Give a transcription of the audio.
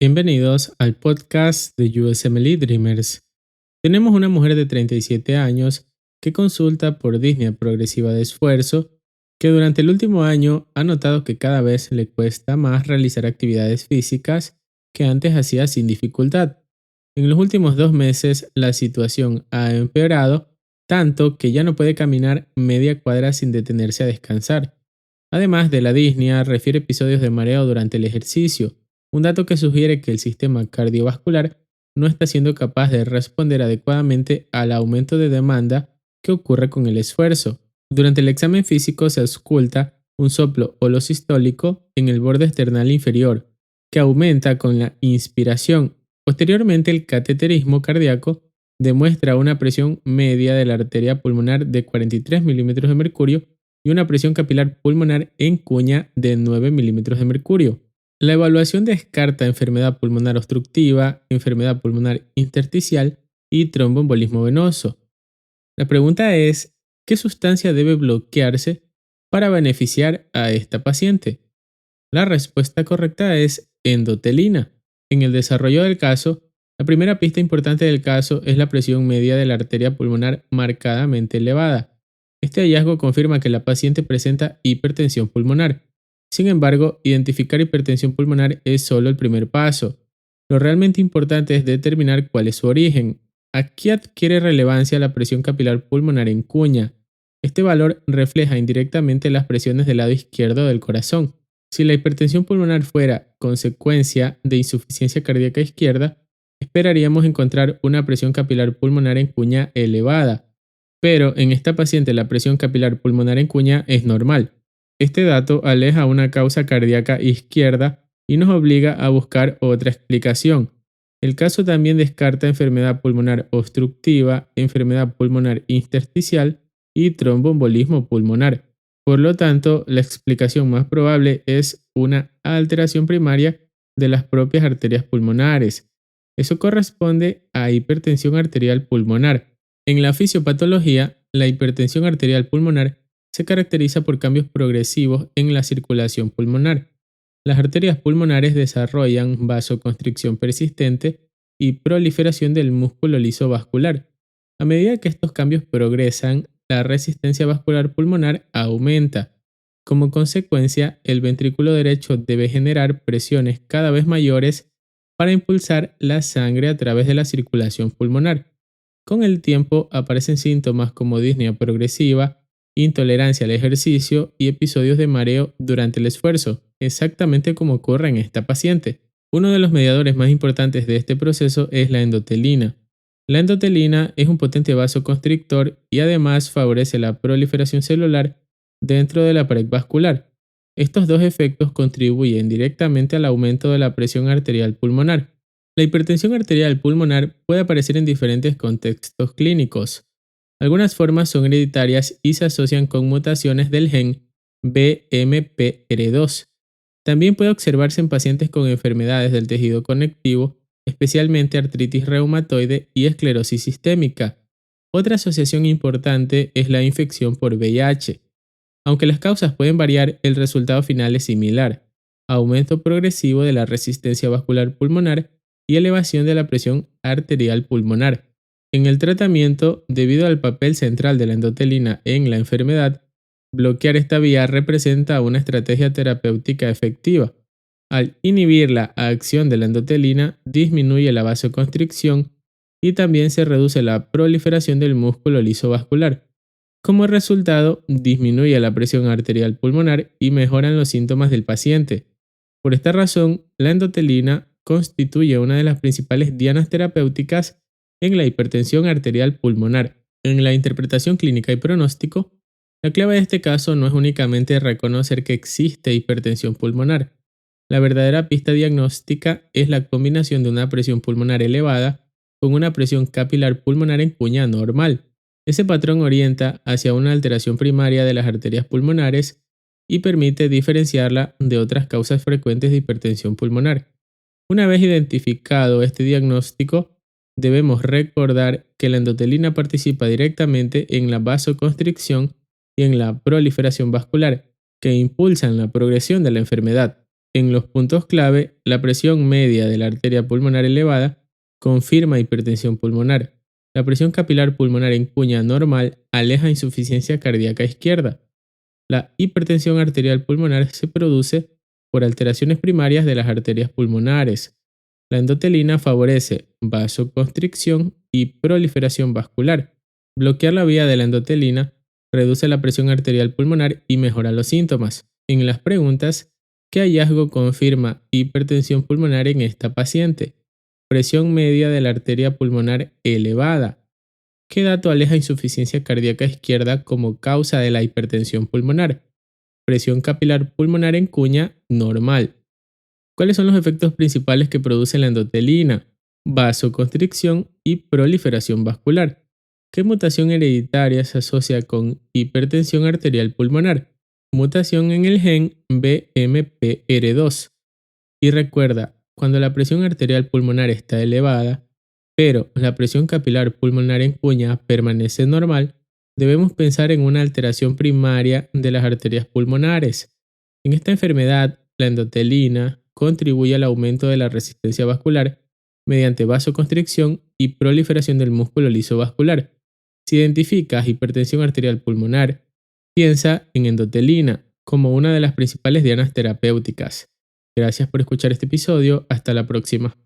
Bienvenidos al podcast de USMLE Dreamers. Tenemos una mujer de 37 años que consulta por disnea progresiva de esfuerzo, que durante el último año ha notado que cada vez le cuesta más realizar actividades físicas que antes hacía sin dificultad. En los últimos 2 meses la situación ha empeorado tanto que ya no puede caminar media cuadra sin detenerse a descansar. Además de la disnea, refiere episodios de mareo durante el ejercicio, un dato que sugiere que el sistema cardiovascular no está siendo capaz de responder adecuadamente al aumento de demanda que ocurre con el esfuerzo. Durante el examen físico se ausculta un soplo holosistólico en el borde esternal inferior, que aumenta con la inspiración. Posteriormente, el cateterismo cardíaco demuestra una presión media de la arteria pulmonar de 43 milímetros de mercurio y una presión capilar pulmonar en cuña de 9 milímetros de mercurio. La evaluación descarta enfermedad pulmonar obstructiva, enfermedad pulmonar intersticial y tromboembolismo venoso. La pregunta es, ¿qué sustancia debe bloquearse para beneficiar a esta paciente? La respuesta correcta es endotelina. En el desarrollo del caso, la primera pista importante del caso es la presión media de la arteria pulmonar marcadamente elevada. Este hallazgo confirma que la paciente presenta hipertensión pulmonar. Sin embargo, identificar hipertensión pulmonar es solo el primer paso. Lo realmente importante es determinar cuál es su origen. Aquí adquiere relevancia la presión capilar pulmonar en cuña. Este valor refleja indirectamente las presiones del lado izquierdo del corazón. Si la hipertensión pulmonar fuera consecuencia de insuficiencia cardíaca izquierda, esperaríamos encontrar una presión capilar pulmonar en cuña elevada, pero en esta paciente la presión capilar pulmonar en cuña es normal. Este dato aleja una causa cardíaca izquierda y nos obliga a buscar otra explicación. El caso también descarta enfermedad pulmonar obstructiva, enfermedad pulmonar intersticial y tromboembolismo pulmonar. Por lo tanto, la explicación más probable es una alteración primaria de las propias arterias pulmonares. Eso corresponde a hipertensión arterial pulmonar. En la fisiopatología, la hipertensión arterial pulmonar se caracteriza por cambios progresivos en la circulación pulmonar. Las arterias pulmonares desarrollan vasoconstricción persistente y proliferación del músculo liso vascular. A medida que estos cambios progresan, la resistencia vascular pulmonar aumenta. Como consecuencia, el ventrículo derecho debe generar presiones cada vez mayores para impulsar la sangre a través de la circulación pulmonar. Con el tiempo aparecen síntomas como disnea progresiva, intolerancia al ejercicio y episodios de mareo durante el esfuerzo, exactamente como ocurre en esta paciente. Uno de los mediadores más importantes de este proceso es la endotelina. La endotelina es un potente vasoconstrictor y además favorece la proliferación celular dentro de la pared vascular. Estos dos efectos contribuyen directamente al aumento de la presión arterial pulmonar. La hipertensión arterial pulmonar puede aparecer en diferentes contextos clínicos. Algunas formas son hereditarias y se asocian con mutaciones del gen BMPR2. También puede observarse en pacientes con enfermedades del tejido conectivo, especialmente artritis reumatoide y esclerosis sistémica. Otra asociación importante es la infección por VIH. Aunque las causas pueden variar, el resultado final es similar: aumento progresivo de la resistencia vascular pulmonar y elevación de la presión arterial pulmonar. En el tratamiento, debido al papel central de la endotelina en la enfermedad, bloquear esta vía representa una estrategia terapéutica efectiva. Al inhibir la acción de la endotelina, disminuye la vasoconstricción y también se reduce la proliferación del músculo liso vascular. Como resultado, disminuye la presión arterial pulmonar y mejoran los síntomas del paciente. Por esta razón, la endotelina constituye una de las principales dianas terapéuticas en la hipertensión arterial pulmonar. En la interpretación clínica y pronóstico, la clave de este caso no es únicamente reconocer que existe hipertensión pulmonar. La verdadera pista diagnóstica es la combinación de una presión pulmonar elevada con una presión capilar pulmonar en cuña normal. Ese patrón orienta hacia una alteración primaria de las arterias pulmonares y permite diferenciarla de otras causas frecuentes de hipertensión pulmonar. Una vez identificado este diagnóstico, debemos recordar que la endotelina participa directamente en la vasoconstricción y en la proliferación vascular, que impulsan la progresión de la enfermedad. En los puntos clave, la presión media de la arteria pulmonar elevada confirma hipertensión pulmonar. La presión capilar pulmonar en cuña normal aleja insuficiencia cardíaca izquierda. La hipertensión arterial pulmonar se produce por alteraciones primarias de las arterias pulmonares. La endotelina favorece vasoconstricción y proliferación vascular. Bloquear la vía de la endotelina reduce la presión arterial pulmonar y mejora los síntomas. En las preguntas, ¿qué hallazgo confirma hipertensión pulmonar en esta paciente? Presión media de la arteria pulmonar elevada. ¿Qué dato aleja insuficiencia cardíaca izquierda como causa de la hipertensión pulmonar? Presión capilar pulmonar en cuña normal. ¿Cuáles son los efectos principales que produce la endotelina? Vasoconstricción y proliferación vascular. ¿Qué mutación hereditaria se asocia con hipertensión arterial pulmonar? Mutación en el gen BMPR2. Y recuerda, cuando la presión arterial pulmonar está elevada, pero la presión capilar pulmonar en cuña permanece normal, debemos pensar en una alteración primaria de las arterias pulmonares. En esta enfermedad, la endotelina contribuye al aumento de la resistencia vascular mediante vasoconstricción y proliferación del músculo liso vascular. Si identificas hipertensión arterial pulmonar, piensa en endotelina como una de las principales dianas terapéuticas. Gracias por escuchar este episodio. Hasta la próxima.